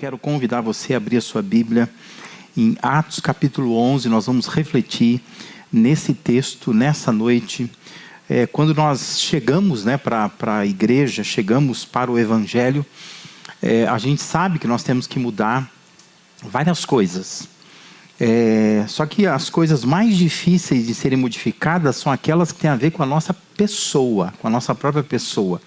quero convidar você a abrir a sua Bíblia em Atos capítulo 11. Nós vamos refletir nesse texto, nessa noite. Quando nós chegamos para a igreja, chegamos para o Evangelho, a gente sabe que nós temos que mudar várias coisas. Só que as coisas mais difíceis de serem modificadas são aquelas que têm a ver com a nossa pessoa, com a nossa própria pessoa.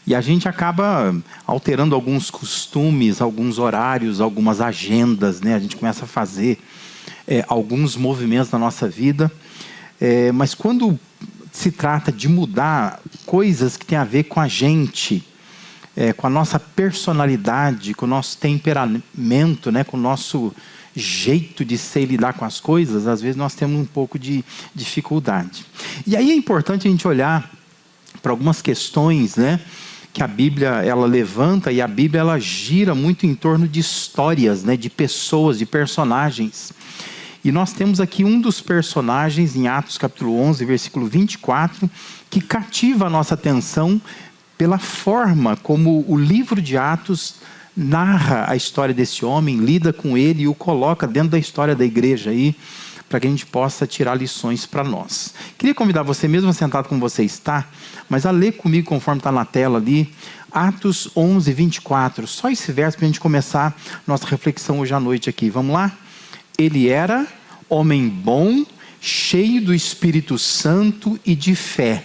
E a gente acaba alterando alguns costumes, alguns horários, algumas agendas, né? A gente começa a fazer alguns movimentos na nossa vida. Mas quando se trata de mudar coisas que têm a ver com a gente, com a nossa personalidade, com o nosso temperamento, né? Com o nosso jeito de ser e lidar com as coisas, às vezes nós temos um pouco de dificuldade. E aí é importante a gente olhar para algumas questões, né? Que a Bíblia ela levanta, e a Bíblia ela gira muito em torno de histórias, né, de pessoas, de personagens. E nós temos aqui um dos personagens em Atos capítulo 11, versículo 24, que cativa a nossa atenção pela forma como o livro de Atos narra a história desse homem, lida com ele e o coloca dentro da história da igreja aí, para que a gente possa tirar lições para nós. Queria convidar você, mesmo sentado como você está, mas a ler comigo conforme está na tela ali, Atos 11, 24. Só esse verso para a gente começar nossa reflexão hoje à noite aqui. Vamos lá? Ele era homem bom, cheio do Espírito Santo e de fé.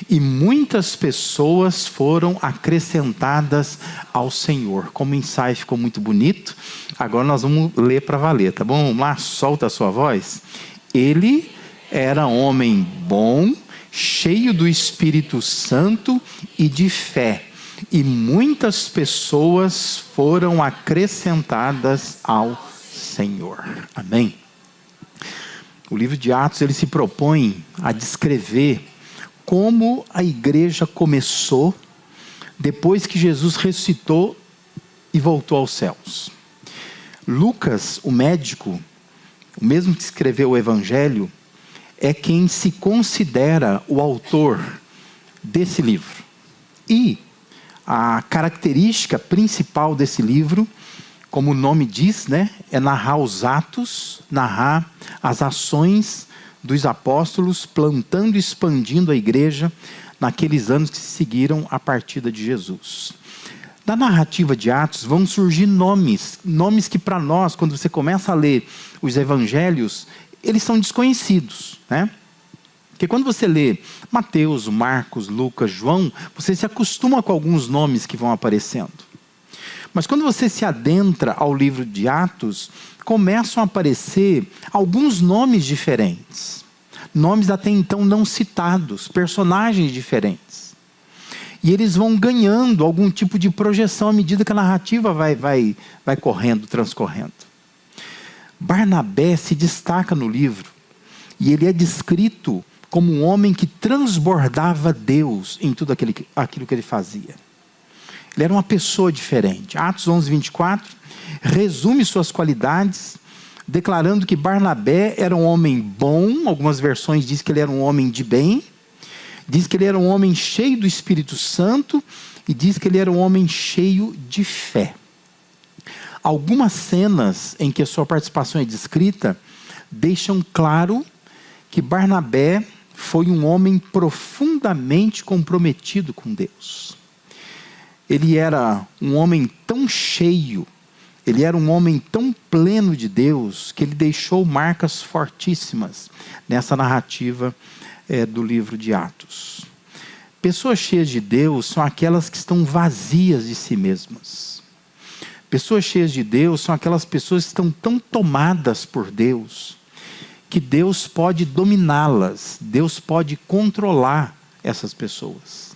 E muitas pessoas foram acrescentadas ao Senhor. Como o ensaio ficou muito bonito, agora nós vamos ler para valer, tá bom? Vamos lá, solta a sua voz. Ele era homem bom, cheio do Espírito Santo e de fé. E muitas pessoas foram acrescentadas ao Senhor. Amém? O livro de Atos ele se propõe a descrever como a igreja começou depois que Jesus ressuscitou e voltou aos céus. Lucas, o médico, o mesmo que escreveu o Evangelho, é quem se considera o autor desse livro. E a característica principal desse livro, como o nome diz, né, é narrar os atos, narrar as ações dos apóstolos, plantando e expandindo a igreja naqueles anos que se seguiram a partida de Jesus. Na narrativa de Atos vão surgir nomes que para nós, quando você começa a ler os evangelhos, eles são desconhecidos, né? Porque quando você lê Mateus, Marcos, Lucas, João, você se acostuma com alguns nomes que vão aparecendo. Mas quando você se adentra ao livro de Atos, começam a aparecer alguns nomes diferentes. Nomes até então não citados, personagens diferentes. E eles vão ganhando algum tipo de projeção à medida que a narrativa vai correndo, transcorrendo. Barnabé se destaca no livro, e ele é descrito como um homem que transbordava Deus em tudo aquilo que ele fazia. Ele era uma pessoa diferente. Atos 11, 24, resume suas qualidades, declarando que Barnabé era um homem bom. Algumas versões dizem que ele era um homem de bem. Diz que ele era um homem cheio do Espírito Santo. E diz que ele era um homem cheio de fé. Algumas cenas em que a sua participação é descrita deixam claro que Barnabé foi um homem profundamente comprometido com Deus. Ele era um homem tão cheio, ele era um homem tão pleno de Deus, que ele deixou marcas fortíssimas nessa narrativa do livro de Atos. Pessoas cheias de Deus são aquelas que estão vazias de si mesmas. Pessoas cheias de Deus são aquelas pessoas que estão tão tomadas por Deus, que Deus pode dominá-las, Deus pode controlar essas pessoas.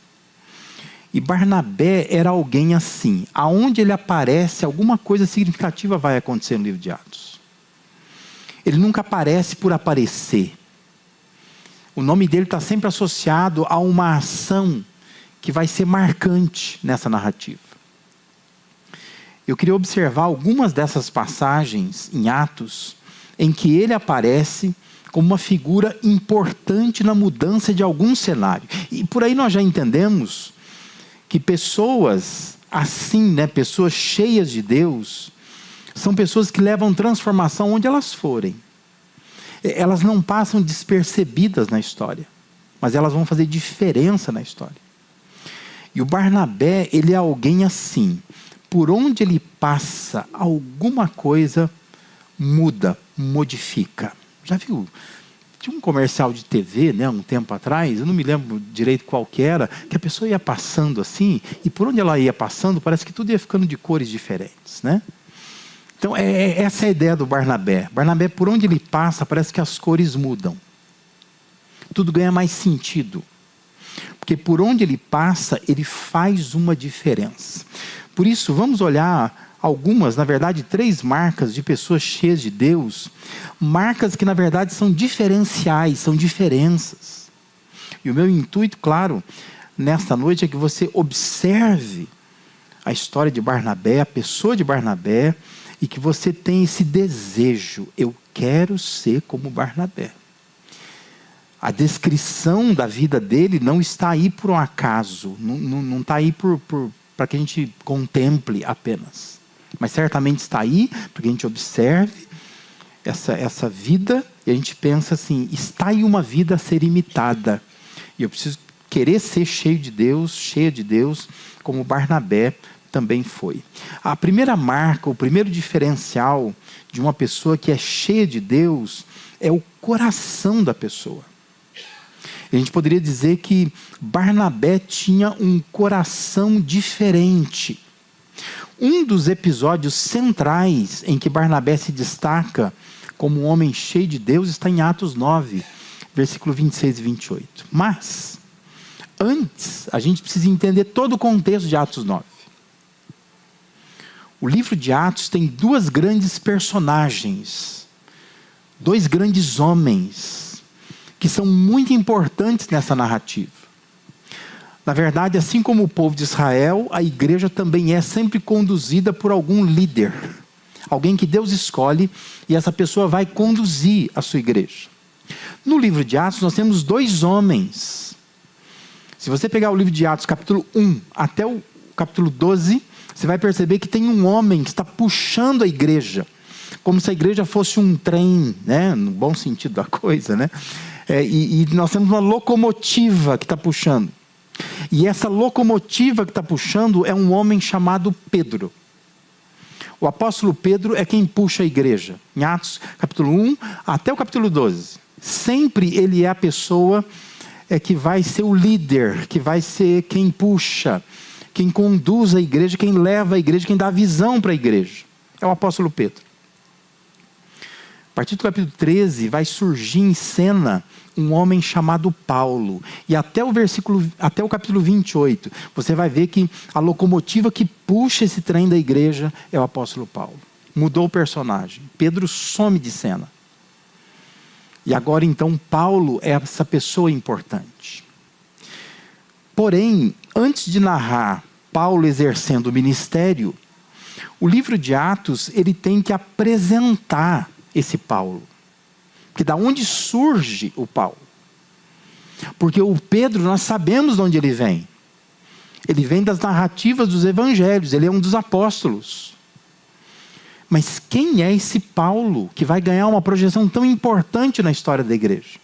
E Barnabé era alguém assim. Aonde ele aparece, alguma coisa significativa vai acontecer no livro de Atos. Ele nunca aparece por aparecer. O nome dele está sempre associado a uma ação que vai ser marcante nessa narrativa. Eu queria observar algumas dessas passagens em Atos, em que ele aparece como uma figura importante na mudança de algum cenário. E por aí nós já entendemos que pessoas assim, né, pessoas cheias de Deus, são pessoas que levam transformação onde elas forem. Elas não passam despercebidas na história, mas elas vão fazer diferença na história. E o Barnabé, ele é alguém assim. Por onde ele passa, alguma coisa muda, modifica. Já viu? Tinha um comercial de TV, né, um tempo atrás, eu não me lembro direito qual que era, que a pessoa ia passando assim, e por onde ela ia passando, parece que tudo ia ficando de cores diferentes, né? Então, essa é a ideia do Barnabé. Barnabé, por onde ele passa, parece que as cores mudam. Tudo ganha mais sentido. Porque por onde ele passa, ele faz uma diferença. Por isso, vamos olhar algumas, na verdade, 3 marcas de pessoas cheias de Deus. Marcas que, na verdade, são diferenciais, são diferenças. E o meu intuito, claro, nesta noite é que você observe a história de Barnabé, a pessoa de Barnabé, e que você tenha esse desejo. Eu quero ser como Barnabé. A descrição da vida dele não está aí por um acaso, não está aí para que a gente contemple apenas. Mas certamente está aí para que a gente observe essa vida e a gente pensa assim, está aí uma vida a ser imitada. E eu preciso querer ser cheia de Deus, como Barnabé também foi. A primeira marca, o primeiro diferencial de uma pessoa que é cheia de Deus é o coração da pessoa. A gente poderia dizer que Barnabé tinha um coração diferente. Um dos episódios centrais em que Barnabé se destaca como um homem cheio de Deus está em Atos 9, versículo 26 e 28. Mas, antes, a gente precisa entender todo o contexto de Atos 9. O livro de Atos tem 2 grandes personagens, 2 grandes homens, que são muito importantes nessa narrativa. Na verdade, assim como o povo de Israel, a igreja também é sempre conduzida por algum líder. Alguém que Deus escolhe e essa pessoa vai conduzir a sua igreja. No livro de Atos nós temos 2 homens. Se você pegar o livro de Atos, capítulo 1 até o capítulo 12, você vai perceber que tem um homem que está puxando a igreja. Como se a igreja fosse um trem, né? No bom sentido da coisa, né? E nós temos uma locomotiva que está puxando. E essa locomotiva que está puxando é um homem chamado Pedro. O apóstolo Pedro é quem puxa a igreja. Em Atos, capítulo 1 até o capítulo 12. Sempre ele é a pessoa que vai ser o líder, que vai ser quem puxa, quem conduz a igreja, quem leva a igreja, quem dá a visão para a igreja. É o apóstolo Pedro. A partir do capítulo 13 vai surgir em cena um homem chamado Paulo. E até o capítulo 28, você vai ver que a locomotiva que puxa esse trem da igreja é o apóstolo Paulo. Mudou o personagem. Pedro some de cena. E agora então Paulo é essa pessoa importante. Porém, antes de narrar Paulo exercendo o ministério, o livro de Atos ele tem que apresentar esse Paulo. Porque da onde surge o Paulo? Porque o Pedro, nós sabemos de onde ele vem. Ele vem das narrativas dos evangelhos, ele é um dos apóstolos. Mas quem é esse Paulo que vai ganhar uma projeção tão importante na história da igreja?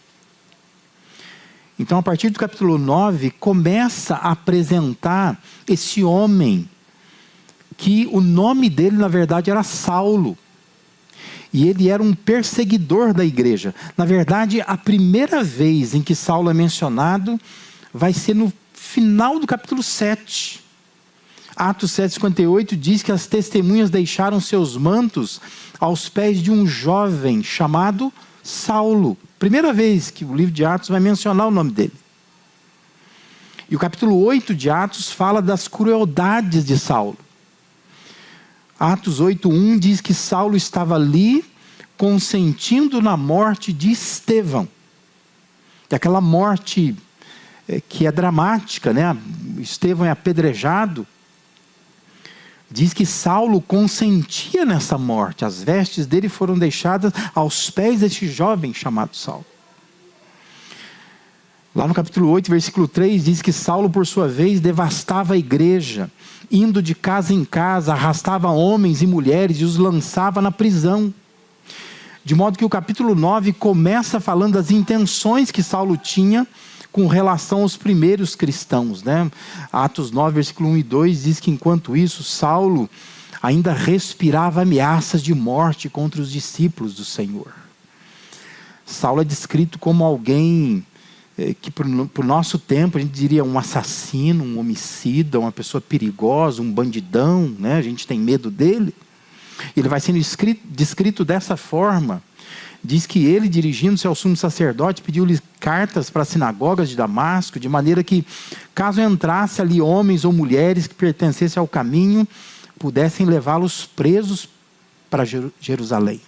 Então, a partir do capítulo 9, começa a apresentar esse homem, que o nome dele, na verdade, era Saulo. E ele era um perseguidor da igreja. Na verdade, a primeira vez em que Saulo é mencionado vai ser no final do capítulo 7. Atos 7,58 diz que as testemunhas deixaram seus mantos aos pés de um jovem chamado Saulo. Primeira vez que o livro de Atos vai mencionar o nome dele. E o capítulo 8 de Atos fala das crueldades de Saulo. Atos 8:1 diz que Saulo estava ali consentindo na morte de Estevão. E aquela morte que é dramática, né? Estevão é apedrejado. Diz que Saulo consentia nessa morte. As vestes dele foram deixadas aos pés deste jovem chamado Saulo. Lá no capítulo 8, versículo 3, diz que Saulo, por sua vez, devastava a igreja, indo de casa em casa, arrastava homens e mulheres e os lançava na prisão. De modo que o capítulo 9 começa falando das intenções que Saulo tinha com relação aos primeiros cristãos, né? Atos 9, versículo 1 e 2 diz que enquanto isso, Saulo ainda respirava ameaças de morte contra os discípulos do Senhor. Saulo é descrito como alguém que para o nosso tempo a gente diria um assassino, um homicida, uma pessoa perigosa, um bandidão, né? A gente tem medo dele. Ele vai sendo descrito dessa forma. Diz que ele, dirigindo-se ao sumo sacerdote, pediu-lhe cartas para as sinagogas de Damasco, de maneira que, caso entrasse ali homens ou mulheres que pertencessem ao caminho, pudessem levá-los presos para Jerusalém.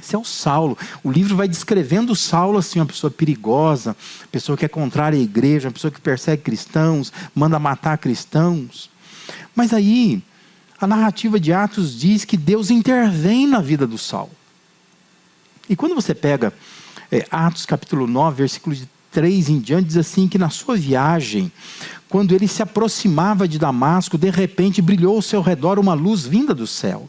Esse é o Saulo. O livro vai descrevendo o Saulo assim, uma pessoa perigosa, pessoa que é contrária à igreja, uma pessoa que persegue cristãos, manda matar cristãos. Mas aí, a narrativa de Atos diz que Deus intervém na vida do Saulo. E quando você pega Atos capítulo 9, versículo de 3 em diante, diz assim que na sua viagem, quando ele se aproximava de Damasco, de repente brilhou ao seu redor uma luz vinda do céu.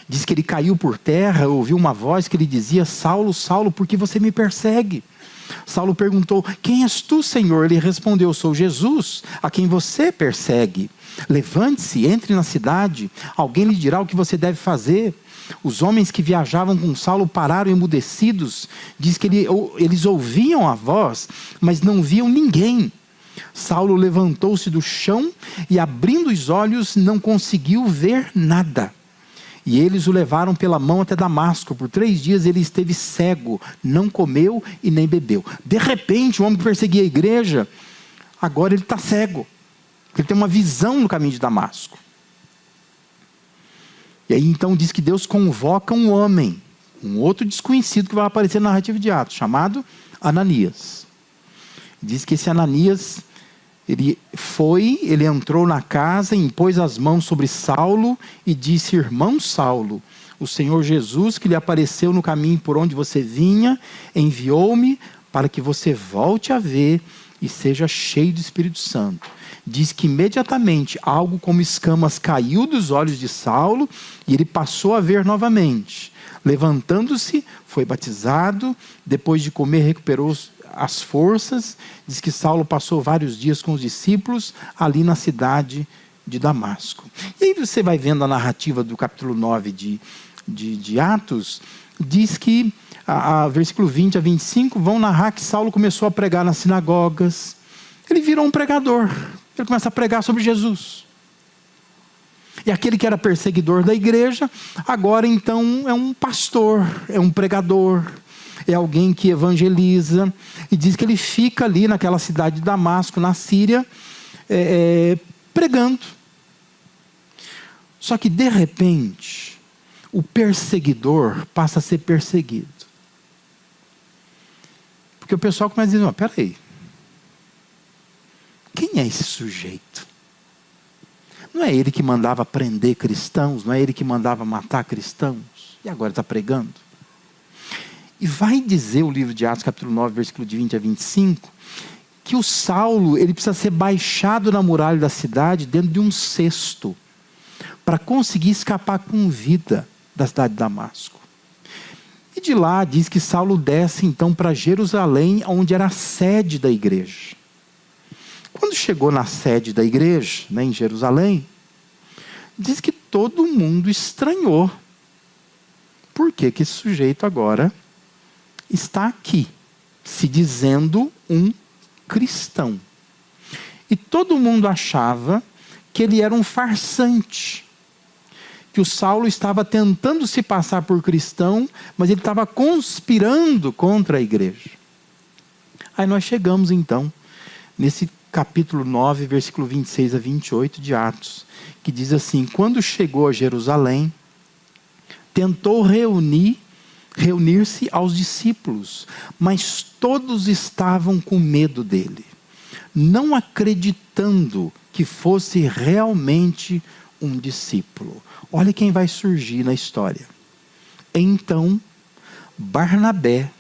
Diz que ele caiu por terra, ouviu uma voz que lhe dizia: Saulo, Saulo, por que você me persegue? Saulo perguntou: quem és tu, Senhor? Ele respondeu: sou Jesus, a quem você persegue. Levante-se, entre na cidade, alguém lhe dirá o que você deve fazer. Os homens que viajavam com Saulo pararam emudecidos. Diz que eles ouviam a voz, mas não viam ninguém. Saulo levantou-se do chão e, abrindo os olhos, não conseguiu ver nada. E eles o levaram pela mão até Damasco. Por 3 dias ele esteve cego, não comeu e nem bebeu. De repente, o homem que perseguia a igreja, agora ele está cego. Ele tem uma visão no caminho de Damasco. E aí então diz que Deus convoca um homem, um outro desconhecido que vai aparecer na narrativa de Atos, chamado Ananias. Diz que esse Ananias, ele entrou na casa, impôs as mãos sobre Saulo e disse: irmão Saulo, o Senhor Jesus, que lhe apareceu no caminho por onde você vinha, enviou-me para que você volte a ver e seja cheio do Espírito Santo. Diz que imediatamente algo como escamas caiu dos olhos de Saulo e ele passou a ver novamente. Levantando-se, foi batizado, depois de comer recuperou as forças. Diz que Saulo passou vários dias com os discípulos ali na cidade de Damasco. E aí você vai vendo a narrativa do capítulo 9 de Atos, diz que, versículo 20 a 25, vão narrar que Saulo começou a pregar nas sinagogas. Ele virou um pregador. Ele começa a pregar sobre Jesus. E aquele que era perseguidor da igreja, agora então é um pastor, é um pregador, é alguém que evangeliza. E diz que ele fica ali naquela cidade de Damasco, na Síria, pregando. Só que de repente, o perseguidor passa a ser perseguido. Porque o pessoal começa a dizer: peraí, quem é esse sujeito? Não é ele que mandava prender cristãos, não é ele que mandava matar cristãos, e agora está pregando? E vai dizer o livro de Atos, capítulo 9, versículo de 20 a 25, que o Saulo, ele precisa ser baixado na muralha da cidade dentro de um cesto, para conseguir escapar com vida da cidade de Damasco. E de lá diz que Saulo desce então para Jerusalém, onde era a sede da igreja. Quando chegou na sede da igreja, em Jerusalém, diz que todo mundo estranhou. Por que esse sujeito agora está aqui, se dizendo um cristão? E todo mundo achava que ele era um farsante, que o Saulo estava tentando se passar por cristão, mas ele estava conspirando contra a igreja. Aí nós chegamos então, nesse capítulo 9, versículo 26 a 28 de Atos, que diz assim: quando chegou a Jerusalém, tentou reunir-se aos discípulos, mas todos estavam com medo dele, não acreditando que fosse realmente um discípulo. Olha quem vai surgir na história. Então, Barnabé,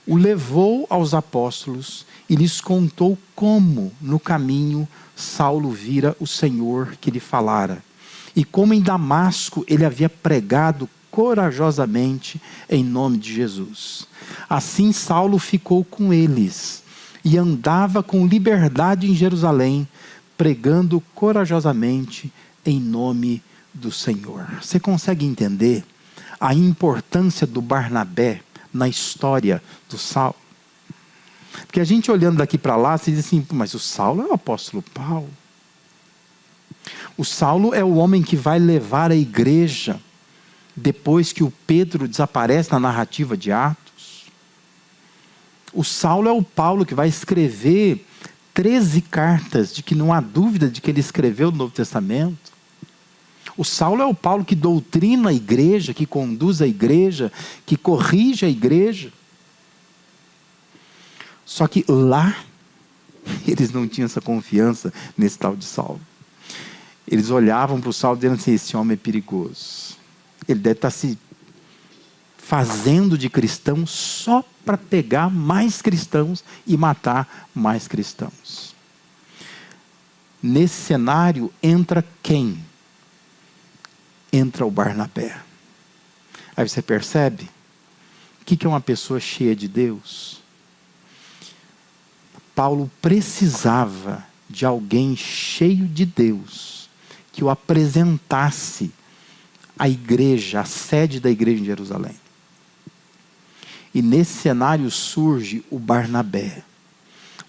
o levou aos apóstolos e lhes contou como, no caminho, Saulo vira o Senhor que lhe falara, e como em Damasco ele havia pregado corajosamente em nome de Jesus. Assim Saulo ficou com eles e andava com liberdade em Jerusalém, pregando corajosamente em nome do Senhor. Você consegue entender a importância do Barnabé na história do Saulo? Porque a gente olhando daqui para lá, você diz assim, mas o Saulo é o apóstolo Paulo. O Saulo é o homem que vai levar a igreja depois que o Pedro desaparece na narrativa de Atos. O Saulo é o Paulo que vai escrever 13 cartas de que não há dúvida de que ele escreveu o Novo Testamento. O Saulo é o Paulo que doutrina a igreja, que conduz a igreja, que corrige a igreja. Só que lá, eles não tinham essa confiança nesse tal de Saulo. Eles olhavam para o Saulo dizendo assim, esse homem é perigoso. Ele deve estar se fazendo de cristão só para pegar mais cristãos e matar mais cristãos. Nesse cenário entra quem? Entra o Barnabé. Aí você percebe o que é uma pessoa cheia de Deus? Paulo precisava de alguém cheio de Deus que o apresentasse à igreja, à sede da igreja em Jerusalém. E nesse cenário surge o Barnabé,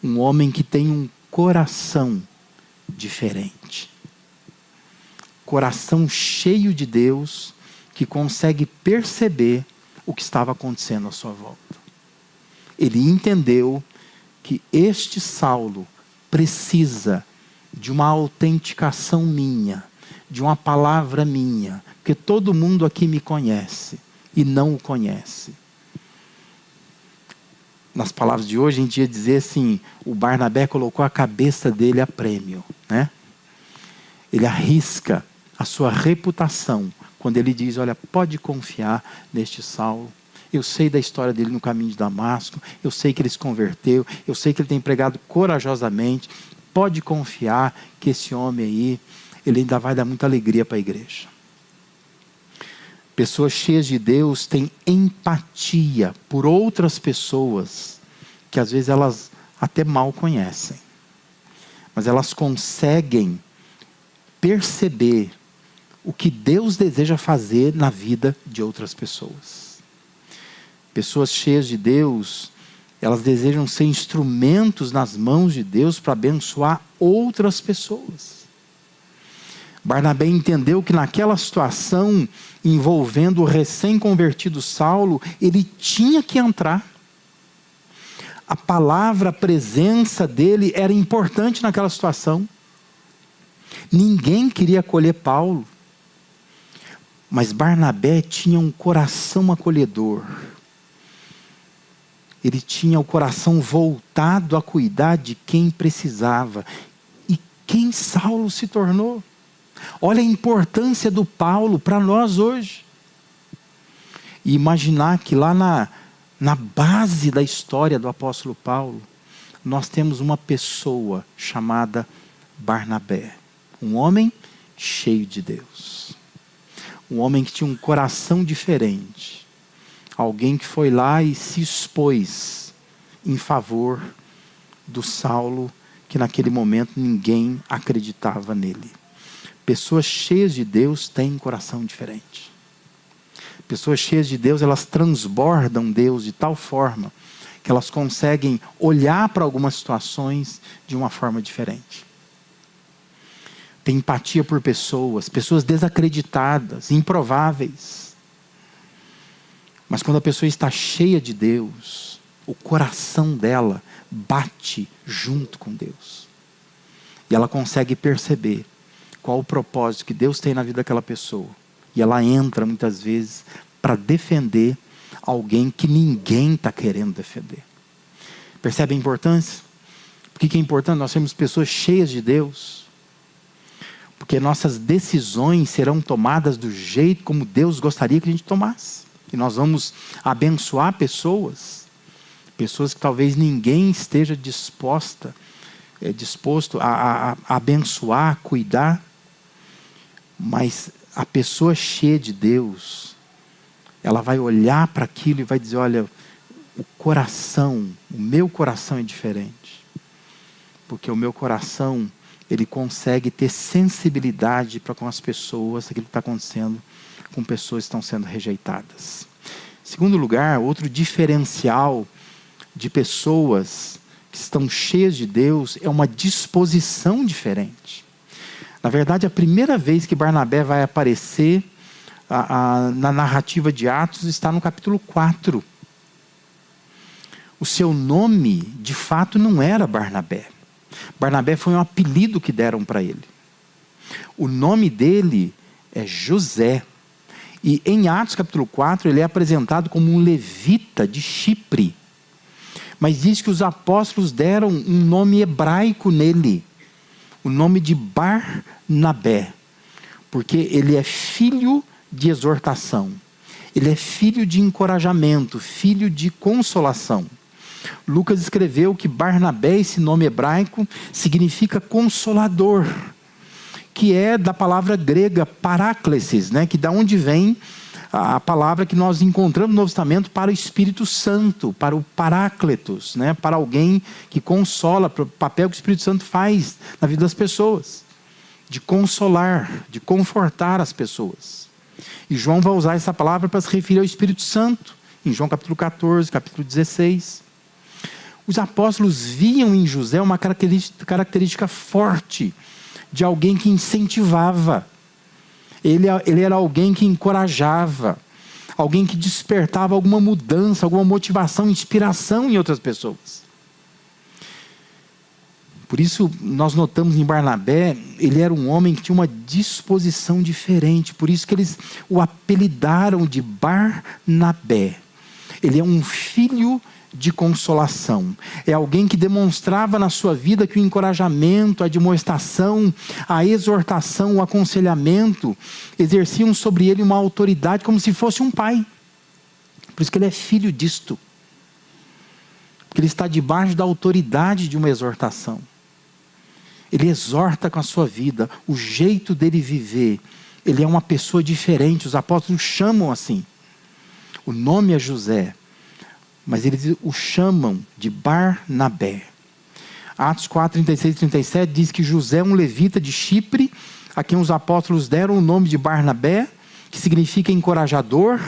um homem que tem um coração diferente. Coração cheio de Deus, que consegue perceber o que estava acontecendo à sua volta. Ele entendeu que este Saulo precisa de uma autenticação minha, de uma palavra minha, porque todo mundo aqui me conhece e não o conhece. Nas palavras de hoje, a gente ia dizer assim, o Barnabé colocou a cabeça dele a prêmio, né? Ele arrisca a sua reputação quando ele diz, olha, pode confiar neste Saulo. Eu sei da história dele no caminho de Damasco, eu sei que ele se converteu, eu sei que ele tem pregado corajosamente. Pode confiar que esse homem aí, ele ainda vai dar muita alegria para a igreja. Pessoas cheias de Deus têm empatia por outras pessoas, que às vezes elas até mal conhecem. Mas elas conseguem perceber o que Deus deseja fazer na vida de outras pessoas. Pessoas cheias de Deus, elas desejam ser instrumentos nas mãos de Deus para abençoar outras pessoas. Barnabé entendeu que naquela situação envolvendo o recém-convertido Saulo, ele tinha que entrar. A palavra, a presença dele era importante naquela situação. Ninguém queria acolher Paulo, mas Barnabé tinha um coração acolhedor. Ele tinha o coração voltado a cuidar de quem precisava. E quem Saulo se tornou? Olha a importância do Paulo para nós hoje. E imaginar que lá na base da história do apóstolo Paulo, nós temos uma pessoa chamada Barnabé. Um homem cheio de Deus. Um homem que tinha um coração diferente. Alguém que foi lá e se expôs em favor do Saulo, que naquele momento ninguém acreditava nele. Pessoas cheias de Deus têm um coração diferente. Pessoas cheias de Deus, elas transbordam Deus de tal forma que elas conseguem olhar para algumas situações de uma forma diferente. Tem empatia por pessoas desacreditadas, improváveis. Mas quando a pessoa está cheia de Deus, o coração dela bate junto com Deus. E ela consegue perceber qual o propósito que Deus tem na vida daquela pessoa. E ela entra muitas vezes para defender alguém que ninguém está querendo defender. Percebe a importância? Por que é importante nós sermos pessoas cheias de Deus? Porque nossas decisões serão tomadas do jeito como Deus gostaria que a gente tomasse. E nós vamos abençoar pessoas pessoas que talvez ninguém esteja disposto a abençoar, a cuidar, mas a pessoa cheia de Deus, ela vai olhar para aquilo e vai dizer, olha, o meu coração é diferente, porque o meu coração, ele consegue ter sensibilidade para com as pessoas, aquilo que está acontecendo com pessoas que estão sendo rejeitadas. Em segundo lugar, outro diferencial de pessoas que estão cheias de Deus é uma disposição diferente. Na verdade, a primeira vez que Barnabé vai aparecer na narrativa de Atos está no capítulo 4. O seu nome, de fato, não era Barnabé. Barnabé foi um apelido que deram para ele. O nome dele é José. E em Atos capítulo 4, ele é apresentado como um levita de Chipre. Mas diz que os apóstolos deram um nome hebraico nele. O nome de Barnabé. Porque ele é filho de exortação. Ele é filho de encorajamento, filho de consolação. Lucas escreveu que Barnabé, esse nome hebraico, significa consolador, que é da palavra grega paráclesis, né? Que da onde vem a palavra que nós encontramos no Novo Testamento para o Espírito Santo, para o Paráclitos, né? Para alguém que consola, para o papel que o Espírito Santo faz na vida das pessoas, de consolar, de confortar as pessoas. E João vai usar essa palavra para se referir ao Espírito Santo, em João capítulo 14, capítulo 16. Os apóstolos viam em José uma característica forte de alguém que incentivava. Ele era alguém que encorajava, alguém que despertava alguma mudança, alguma motivação, inspiração em outras pessoas. Por isso, nós notamos em Barnabé, ele era um homem que tinha uma disposição diferente. Por isso que eles o apelidaram de Barnabé. Ele é um filho de consolação. É alguém que demonstrava na sua vida que o encorajamento, a admoestação, a exortação, o aconselhamento exerciam sobre ele uma autoridade como se fosse um pai. Por isso que ele é filho disto. Porque ele está debaixo da autoridade de uma exortação. Ele exorta com a sua vida, o jeito dele viver. Ele é uma pessoa diferente, os apóstolos chamam assim. O nome é José, mas eles o chamam de Barnabé. Atos 4, 36 e 37 diz que José é um levita de Chipre, a quem os apóstolos deram o nome de Barnabé, que significa encorajador,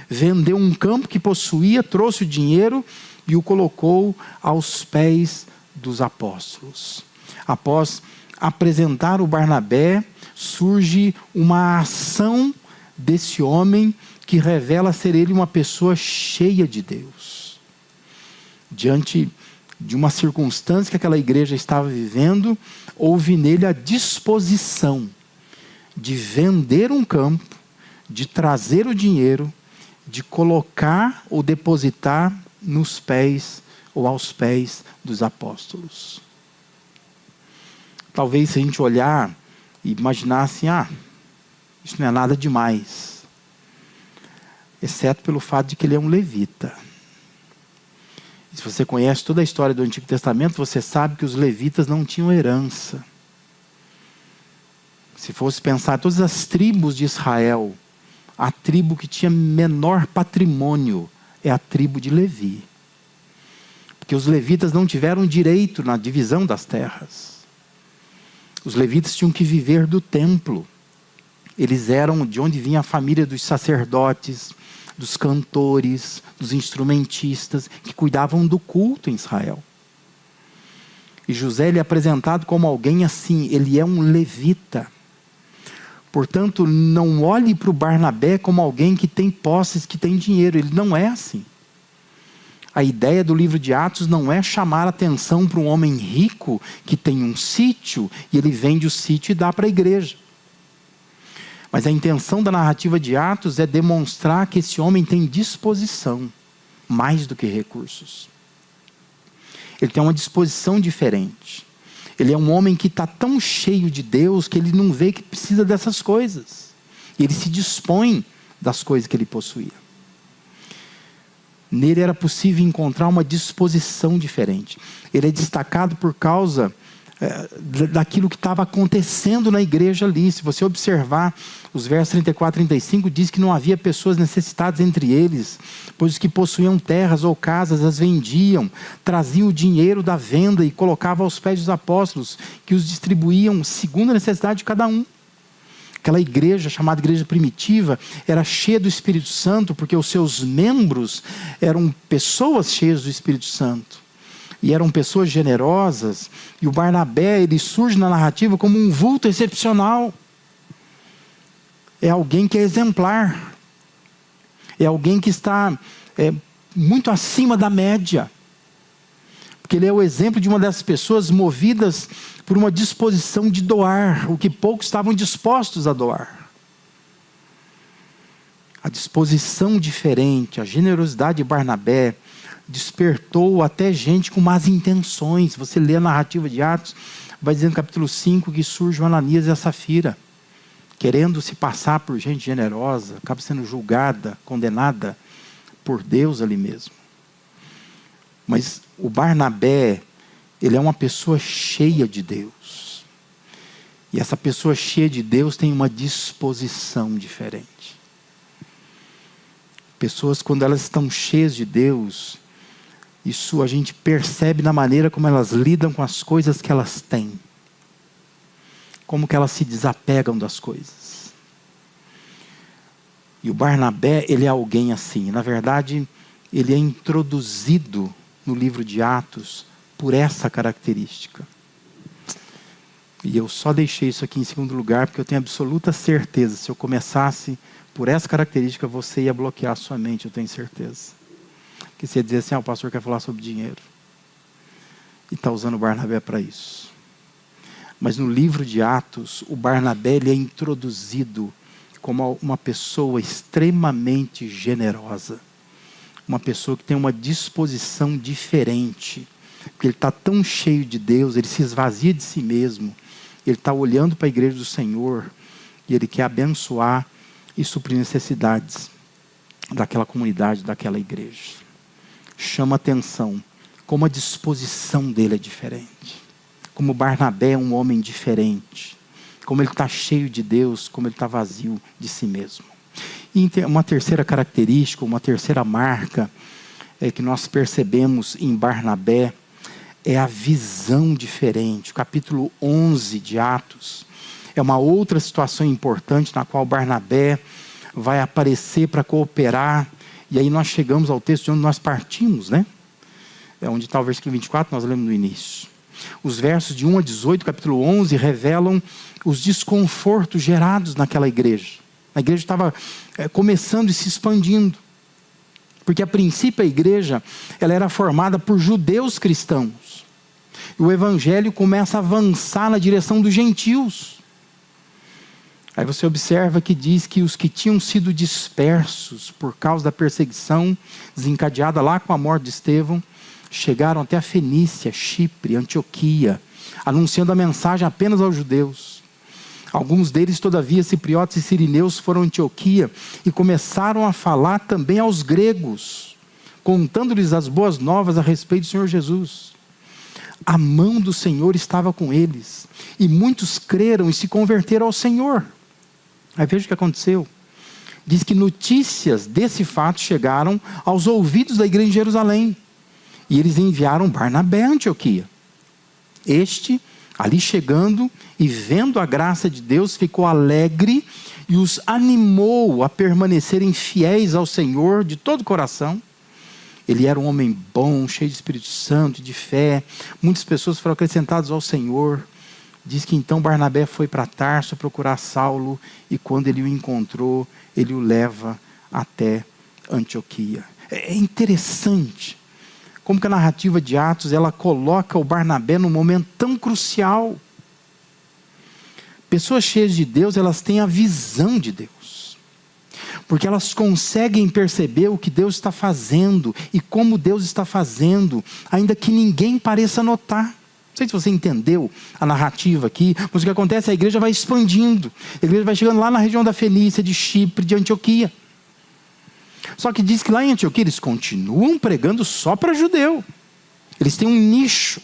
vendeu um campo que possuía, trouxe o dinheiro e o colocou aos pés dos apóstolos. Após apresentar o Barnabé, surge uma ação desse homem que revela ser ele uma pessoa cheia de Deus. Diante de uma circunstância que aquela igreja estava vivendo, houve nele a disposição de vender um campo, de trazer o dinheiro, de colocar ou depositar nos pés ou aos pés dos apóstolos. Talvez se a gente olhar e imaginar assim, isso não é nada demais. Exceto pelo fato de que ele é um levita. E se você conhece toda a história do Antigo Testamento, você sabe que os levitas não tinham herança. Se fosse pensar todas as tribos de Israel, a tribo que tinha menor patrimônio é a tribo de Levi. Porque os levitas não tiveram direito na divisão das terras. Os levitas tinham que viver do templo. Eles eram de onde vinha a família dos sacerdotes, dos cantores, dos instrumentistas, que cuidavam do culto em Israel. E José ele é apresentado como alguém assim, ele é um levita. Portanto, não olhe para o Barnabé como alguém que tem posses, que tem dinheiro. Ele não é assim. A ideia do livro de Atos não é chamar atenção para um homem rico que tem um sítio e ele vende o sítio e dá para a igreja. Mas a intenção da narrativa de Atos é demonstrar que esse homem tem disposição, mais do que recursos. Ele tem uma disposição diferente. Ele é um homem que está tão cheio de Deus que ele não vê que precisa dessas coisas. E ele se dispõe das coisas que ele possuía. Nele era possível encontrar uma disposição diferente. Ele é destacado por causa daquilo que estava acontecendo na igreja ali. Se você observar os versos 34 e 35, diz que não havia pessoas necessitadas entre eles, pois os que possuíam terras ou casas as vendiam, traziam o dinheiro da venda e colocavam aos pés dos apóstolos, que os distribuíam segundo a necessidade de cada um. Aquela igreja, chamada igreja primitiva, era cheia do Espírito Santo, porque os seus membros eram pessoas cheias do Espírito Santo. E eram pessoas generosas. E o Barnabé, ele surge na narrativa como um vulto excepcional. É alguém que é exemplar. É alguém que está muito acima da média. Porque ele é o exemplo de uma dessas pessoas movidas por uma disposição de doar o que poucos estavam dispostos a doar. A disposição diferente, a generosidade de Barnabé despertou até gente com más intenções. Você lê a narrativa de Atos, vai dizer no capítulo 5 que surge o Ananias e a Safira, querendo se passar por gente generosa, acaba sendo julgada, condenada por Deus ali mesmo. Mas o Barnabé, ele é uma pessoa cheia de Deus. E essa pessoa cheia de Deus tem uma disposição diferente. Pessoas, quando elas estão cheias de Deus, isso a gente percebe na maneira como elas lidam com as coisas que elas têm. Como que elas se desapegam das coisas. E o Barnabé, ele é alguém assim. Na verdade, ele é introduzido no livro de Atos por essa característica. E eu só deixei isso aqui em segundo lugar, porque eu tenho absoluta certeza, se eu começasse por essa característica, você ia bloquear a sua mente, eu tenho certeza. Que você ia dizer assim, o pastor quer falar sobre dinheiro. E está usando o Barnabé para isso. Mas no livro de Atos, o Barnabé ele é introduzido como uma pessoa extremamente generosa. Uma pessoa que tem uma disposição diferente. Porque ele está tão cheio de Deus, ele se esvazia de si mesmo. Ele está olhando para a igreja do Senhor e ele quer abençoar e suprir necessidades daquela comunidade, daquela igreja. Chama atenção como a disposição dele é diferente. Como Barnabé é um homem diferente. Como ele está cheio de Deus, como ele está vazio de si mesmo. E uma terceira característica, uma terceira marca que nós percebemos em Barnabé é a visão diferente. O capítulo 11 de Atos é uma outra situação importante na qual Barnabé vai aparecer para cooperar. E aí nós chegamos ao texto de onde nós partimos, né? É onde está o versículo 24, nós lemos no início. Os versos de 1 a 18, capítulo 11, revelam os desconfortos gerados naquela igreja. A igreja estava começando e se expandindo. Porque a princípio a igreja ela era formada por judeus cristãos. E o evangelho começa a avançar na direção dos gentios. Aí você observa que diz que os que tinham sido dispersos por causa da perseguição desencadeada lá com a morte de Estevão, chegaram até a Fenícia, Chipre, Antioquia, anunciando a mensagem apenas aos judeus. Alguns deles, todavia, cipriotas e sirineus, foram a Antioquia e começaram a falar também aos gregos, contando-lhes as boas novas a respeito do Senhor Jesus. A mão do Senhor estava com eles, e muitos creram e se converteram ao Senhor. Aí veja o que aconteceu. Diz que notícias desse fato chegaram aos ouvidos da igreja em Jerusalém. E eles enviaram Barnabé a Antioquia. Este, ali chegando e vendo a graça de Deus, ficou alegre e os animou a permanecerem fiéis ao Senhor de todo o coração. Ele era um homem bom, cheio de Espírito Santo, de fé. Muitas pessoas foram acrescentadas ao Senhor. Diz que então Barnabé foi para Tarso procurar Saulo e quando ele o encontrou, ele o leva até Antioquia. É interessante como que a narrativa de Atos ela coloca o Barnabé num momento tão crucial. Pessoas cheias de Deus, elas têm a visão de Deus. Porque elas conseguem perceber o que Deus está fazendo e como Deus está fazendo, ainda que ninguém pareça notar. Não sei se você entendeu a narrativa aqui, mas o que acontece é que a igreja vai expandindo. A igreja vai chegando lá na região da Fenícia, de Chipre, de Antioquia. Só que diz que lá em Antioquia eles continuam pregando só para judeu. Eles têm um nicho.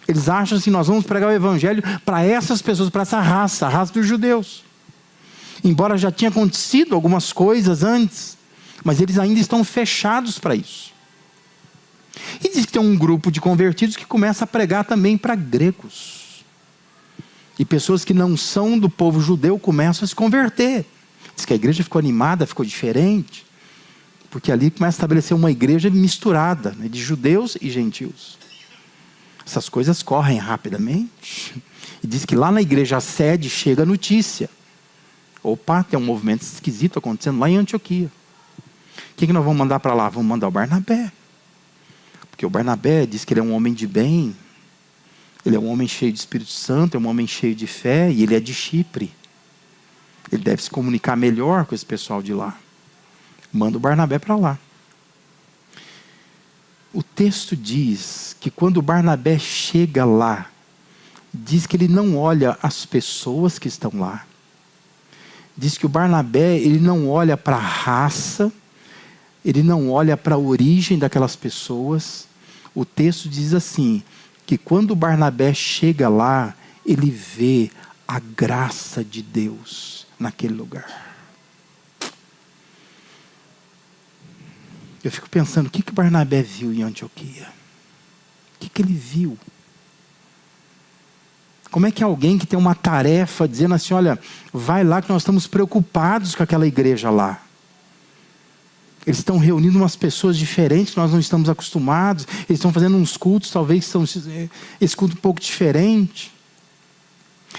Eles acham assim, nós vamos pregar o evangelho para essas pessoas, para essa raça, a raça dos judeus. Embora já tinha acontecido algumas coisas antes, mas eles ainda estão fechados para isso. E diz que tem um grupo de convertidos que começa a pregar também para gregos. E pessoas que não são do povo judeu começam a se converter. Diz que a igreja ficou animada, ficou diferente. Porque ali começa a estabelecer uma igreja misturada, né, de judeus e gentios. Essas coisas correm rapidamente. E diz que lá na igreja sede chega a notícia. Opa, tem um movimento esquisito acontecendo lá em Antioquia. O que nós vamos mandar para lá? Vamos mandar o Barnabé. Porque o Barnabé diz que ele é um homem de bem. Ele é um homem cheio de Espírito Santo, é um homem cheio de fé, e ele é de Chipre. Ele deve se comunicar melhor com esse pessoal de lá. Manda o Barnabé para lá. O texto diz que quando o Barnabé chega lá, diz que ele não olha as pessoas que estão lá. Diz que o Barnabé, ele não olha para a raça, ele não olha para a origem daquelas pessoas. O texto diz assim, que quando o Barnabé chega lá, ele vê a graça de Deus naquele lugar. Eu fico pensando, o que Barnabé viu em Antioquia? O que ele viu? Como é que alguém que tem uma tarefa dizendo assim, olha, vai lá que nós estamos preocupados com aquela igreja lá. Eles estão reunindo umas pessoas diferentes, nós não estamos acostumados. Eles estão fazendo uns cultos, talvez são esse culto um pouco diferente.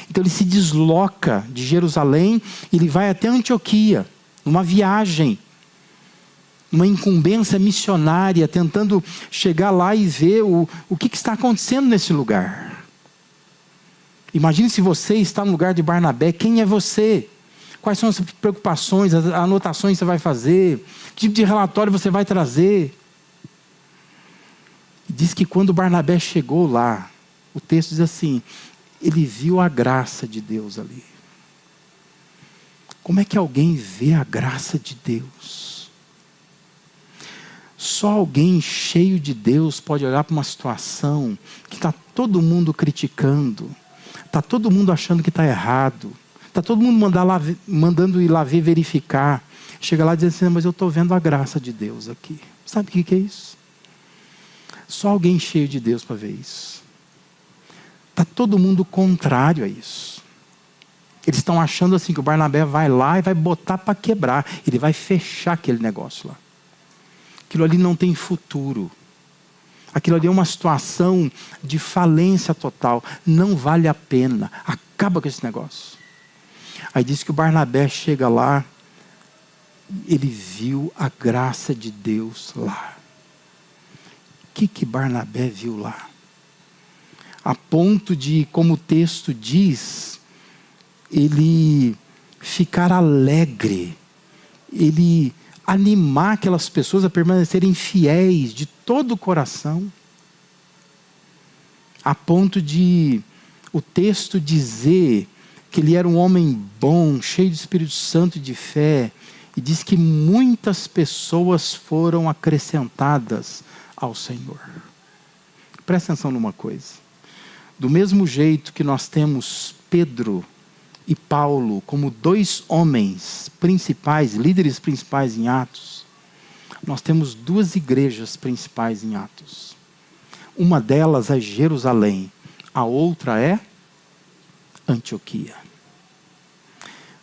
Então ele se desloca de Jerusalém e ele vai até Antioquia, numa viagem, uma incumbência missionária, tentando chegar lá e ver o que está acontecendo nesse lugar. Imagine se você está no lugar de Barnabé, quem é você? Quais são as preocupações, as anotações que você vai fazer? Que tipo de relatório você vai trazer? Diz que quando Barnabé chegou lá, o texto diz assim, ele viu a graça de Deus ali. Como é que alguém vê a graça de Deus? Só alguém cheio de Deus pode olhar para uma situação que está todo mundo criticando, está todo mundo achando que está errado, está todo mundo mandando ir lá ver, verificar. Chega lá e diz assim, mas eu estou vendo a graça de Deus aqui. Sabe o que é isso? Só alguém cheio de Deus para ver isso. Está todo mundo contrário a isso. Eles estão achando assim que o Barnabé vai lá e vai botar para quebrar. Ele vai fechar aquele negócio lá. Aquilo ali não tem futuro. Aquilo ali é uma situação de falência total. Não vale a pena. Acaba com esse negócio. Aí diz que o Barnabé chega lá, ele viu a graça de Deus lá. O que Barnabé viu lá? A ponto de, como o texto diz, ele ficar alegre, ele animar aquelas pessoas a permanecerem fiéis de todo o coração, a ponto de o texto dizer que ele era um homem bom, cheio de Espírito Santo e de fé, e diz que muitas pessoas foram acrescentadas ao Senhor. Presta atenção numa coisa. Do mesmo jeito que nós temos Pedro e Paulo como dois homens principais, líderes principais em Atos, nós temos duas igrejas principais em Atos. Uma delas é Jerusalém, a outra é Antioquia.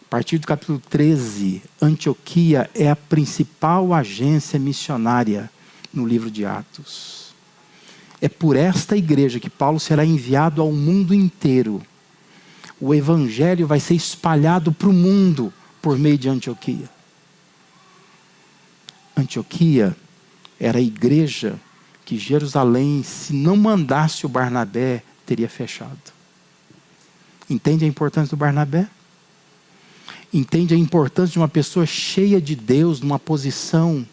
A partir do capítulo 13, Antioquia é a principal agência missionária no livro de Atos. É por esta igreja que Paulo será enviado ao mundo inteiro. O evangelho vai ser espalhado para o mundo por meio de Antioquia. Antioquia era a igreja que Jerusalém, se não mandasse o Barnabé, teria fechado. Entende a importância do Barnabé? Entende a importância de uma pessoa cheia de Deus, numa posição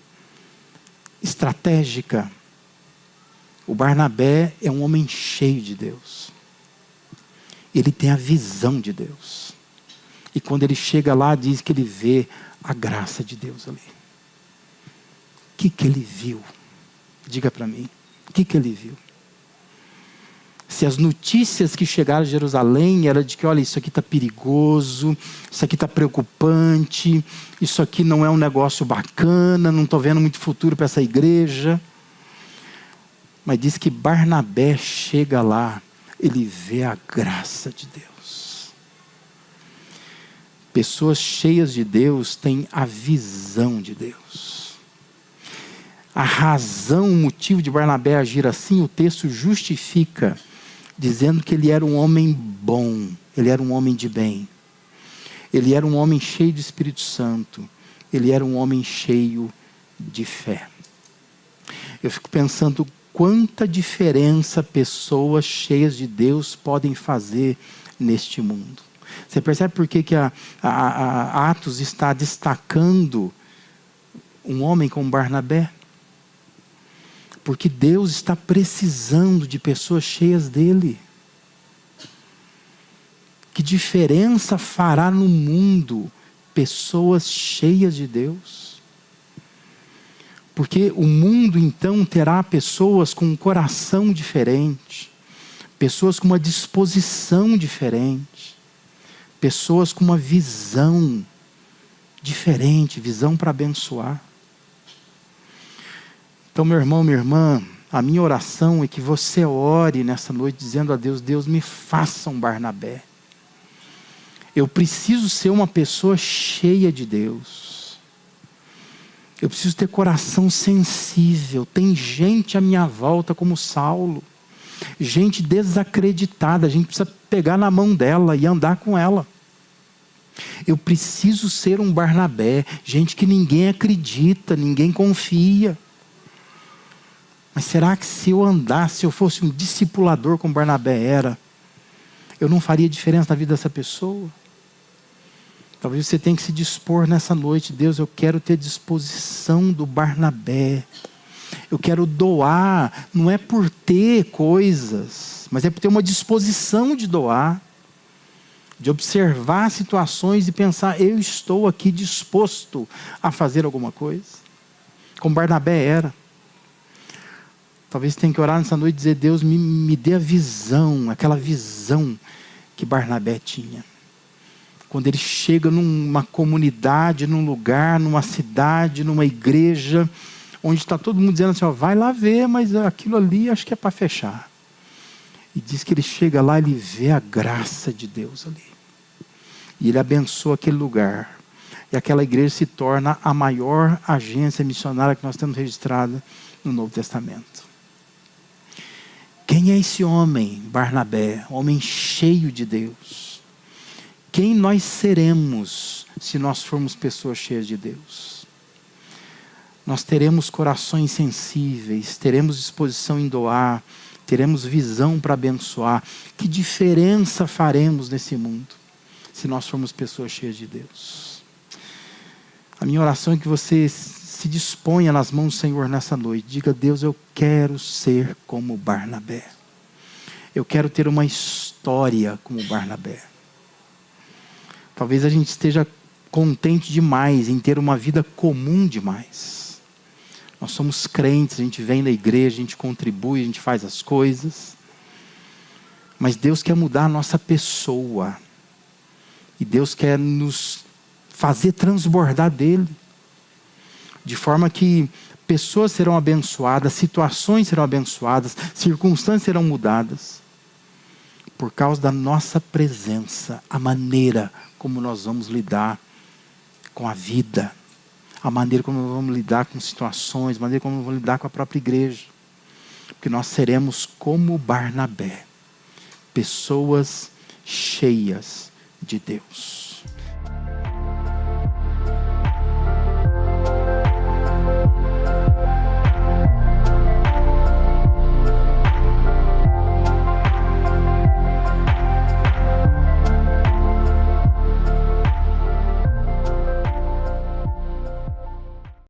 estratégica? O Barnabé é um homem cheio de Deus. Ele tem a visão de Deus. E quando ele chega lá, diz que ele vê a graça de Deus ali. que ele viu? Diga para mim, o que ele viu? Se as notícias que chegaram a Jerusalém eram de que, olha, isso aqui está perigoso, isso aqui está preocupante, isso aqui não é um negócio bacana, não estou vendo muito futuro para essa igreja. Mas diz que Barnabé chega lá, ele vê a graça de Deus. Pessoas cheias de Deus têm a visão de Deus. A razão, o motivo de Barnabé agir assim, o texto justifica, dizendo que ele era um homem bom, ele era um homem de bem. Ele era um homem cheio do Espírito Santo, ele era um homem cheio de fé. Eu fico pensando quanta diferença pessoas cheias de Deus podem fazer neste mundo. Você percebe por que a Atos está destacando um homem como Barnabé? Porque Deus está precisando de pessoas cheias dele. Que diferença fará no mundo pessoas cheias de Deus? Porque o mundo então terá pessoas com um coração diferente, pessoas com uma disposição diferente, pessoas com uma visão diferente, visão para abençoar. Então, meu irmão, minha irmã, a minha oração é que você ore nessa noite dizendo a Deus, Deus, me faça um Barnabé. Eu preciso ser uma pessoa cheia de Deus. Eu preciso ter coração sensível. Tem gente à minha volta como Saulo. Gente desacreditada. A gente precisa pegar na mão dela e andar com ela. Eu preciso ser um Barnabé. Gente que ninguém acredita, ninguém confia. Mas será que se eu andasse, se eu fosse um discipulador como Barnabé era, eu não faria diferença na vida dessa pessoa? Talvez você tenha que se dispor nessa noite. Deus, eu quero ter disposição do Barnabé. Eu quero doar, não é por ter coisas, mas é por ter uma disposição de doar. De observar situações e pensar, eu estou aqui disposto a fazer alguma coisa. Como Barnabé era. Talvez tenha que orar nessa noite e dizer, Deus, me dê a visão, aquela visão que Barnabé tinha. Quando ele chega numa comunidade, num lugar, numa cidade, numa igreja, onde está todo mundo dizendo assim, ó, vai lá ver, mas aquilo ali acho que é para fechar. E diz que ele chega lá e ele vê a graça de Deus ali. E ele abençoa aquele lugar. E aquela igreja se torna a maior agência missionária que nós temos registrada no Novo Testamento. Quem é esse homem, Barnabé? Homem cheio de Deus. Quem nós seremos se nós formos pessoas cheias de Deus? Nós teremos corações sensíveis, teremos disposição em doar, teremos visão para abençoar. Que diferença faremos nesse mundo se nós formos pessoas cheias de Deus? A minha oração é que você se disponha nas mãos do Senhor nessa noite. Diga, Deus, eu quero ser como Barnabé. Eu quero ter uma história como Barnabé. Talvez a gente esteja contente demais em ter uma vida comum demais. Nós somos crentes, a gente vem na igreja, a gente contribui, a gente faz as coisas. Mas Deus quer mudar a nossa pessoa. E Deus quer nos fazer transbordar dele. De forma que pessoas serão abençoadas, situações serão abençoadas, circunstâncias serão mudadas. Por causa da nossa presença, a maneira como nós vamos lidar com a vida, a maneira como nós vamos lidar com situações, a maneira como nós vamos lidar com a própria igreja. Porque nós seremos como Barnabé, pessoas cheias de Deus.